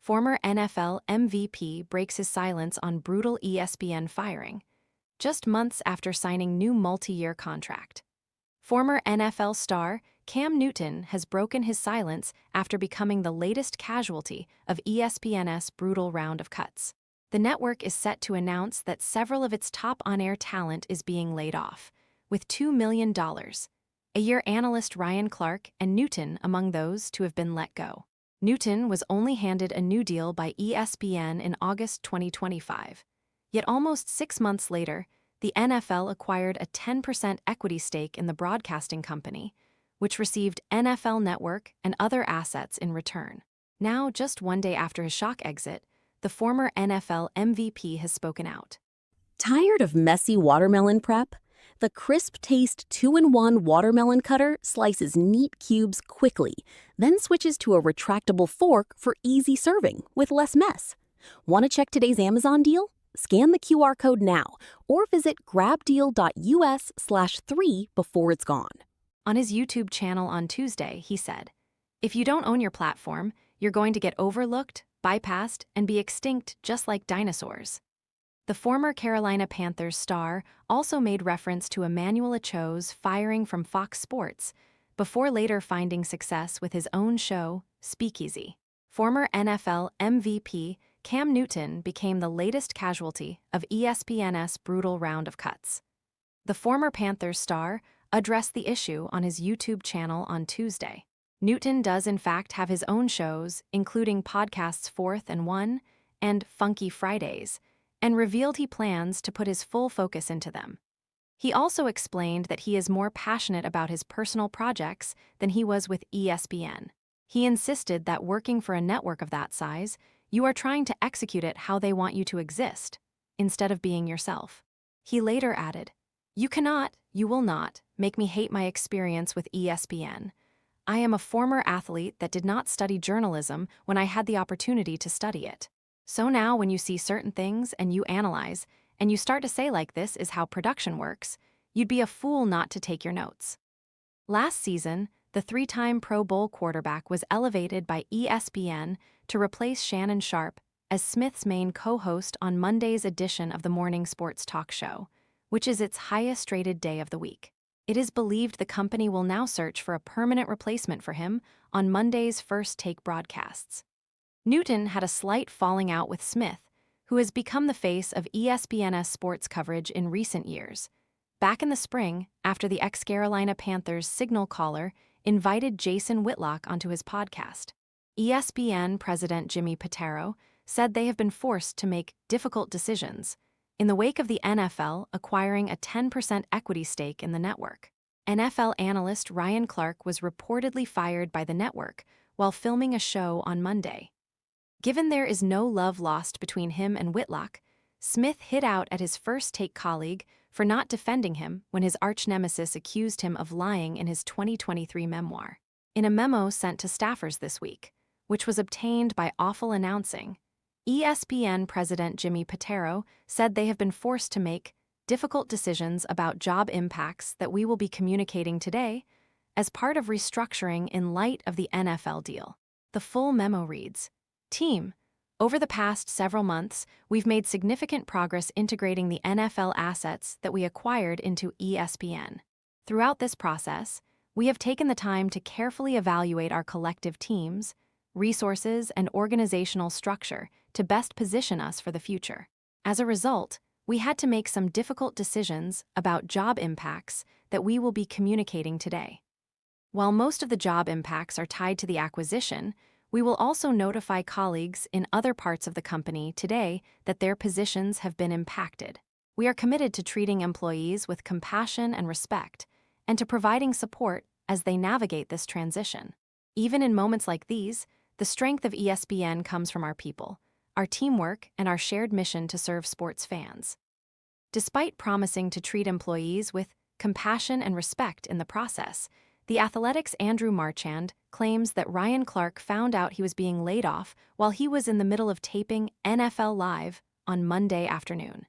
Former NFL MVP breaks his silence on brutal ESPN firing, just months after signing new multi-year contract. Former NFL star Cam Newton has broken his silence after becoming the latest casualty of ESPN's brutal round of cuts. The network is set to announce that several of its top on-air talent is being laid off, with $2 million a year analyst Ryan Clark and Newton among those to have been let go. Newton was only handed a new deal by ESPN in August 2025. Yet almost 6 months later, the NFL acquired a 10% equity stake in the broadcasting company, which received NFL Network and other assets in return. Now, just 1 day after his shock exit, the former NFL MVP has spoken out. Tired of messy watermelon prep? The crisp taste 2-in-1 watermelon cutter slices neat cubes quickly, then switches to a retractable fork for easy serving with less mess. Want to check today's Amazon deal? Scan the QR code now or visit grabdeal.us/3 before it's gone. On his YouTube channel on Tuesday, he said, "If you don't own your platform, you're going to get overlooked, bypassed, and be extinct just like dinosaurs." The former Carolina Panthers star also made reference to Emmanuel Acho's firing from Fox Sports before later finding success with his own show, Speakeasy. Former NFL MVP Cam Newton became the latest casualty of ESPN's brutal round of cuts. The former Panthers star addressed the issue on his YouTube channel on Tuesday. Newton does in fact have his own shows, including podcasts 4th and 1 and Funky Fridays, and revealed he plans to put his full focus into them. He also explained that he is more passionate about his personal projects than he was with ESPN. He insisted that working for a network of that size, you are trying to execute it how they want you to exist, instead of being yourself. He later added, "You cannot, you will not, make me hate my experience with ESPN. I am a former athlete that did not study journalism when I had the opportunity to study it. So now when you see certain things and you analyze, and you start to say like this is how production works, you'd be a fool not to take your notes." Last season, the 3-time Pro Bowl quarterback was elevated by ESPN to replace Shannon Sharpe as Smith's main co-host on Monday's edition of the morning sports talk show, which is its highest-rated day of the week. It is believed the company will now search for a permanent replacement for him on Monday's First Take broadcasts. Newton had a slight falling out with Smith, who has become the face of ESPN's sports coverage in recent years. Back in the spring, after the ex-Carolina Panthers signal caller invited Jason Whitlock onto his podcast, ESPN president Jimmy Pitaro said they have been forced to make difficult decisions in the wake of the NFL acquiring a 10% equity stake in the network. NFL analyst Ryan Clark was reportedly fired by the network while filming a show on Monday. Given there is no love lost between him and Whitlock, Smith hit out at his First Take colleague for not defending him when his arch-nemesis accused him of lying in his 2023 memoir. In a memo sent to staffers this week, which was obtained by Awful Announcing, ESPN president Jimmy Pitaro said they have been forced to make difficult decisions about job impacts that we will be communicating today as part of restructuring in light of the NFL deal. The full memo reads, "Team, over the past several months, we've made significant progress integrating the NFL assets that we acquired into ESPN. Throughout this process, we have taken the time to carefully evaluate our collective teams, resources, and organizational structure to best position us for the future. As a result, we had to make some difficult decisions about job impacts that we will be communicating today. While most of the job impacts are tied to the acquisition, we will also notify colleagues in other parts of the company today that their positions have been impacted. We are committed to treating employees with compassion and respect, and to providing support as they navigate this transition. Even in moments like these, the strength of ESPN comes from our people, our teamwork, and our shared mission to serve sports fans." Despite promising to treat employees with compassion and respect in the process, The Athletic's Andrew Marchand claims that Ryan Clark found out he was being laid off while he was in the middle of taping NFL Live on Monday afternoon.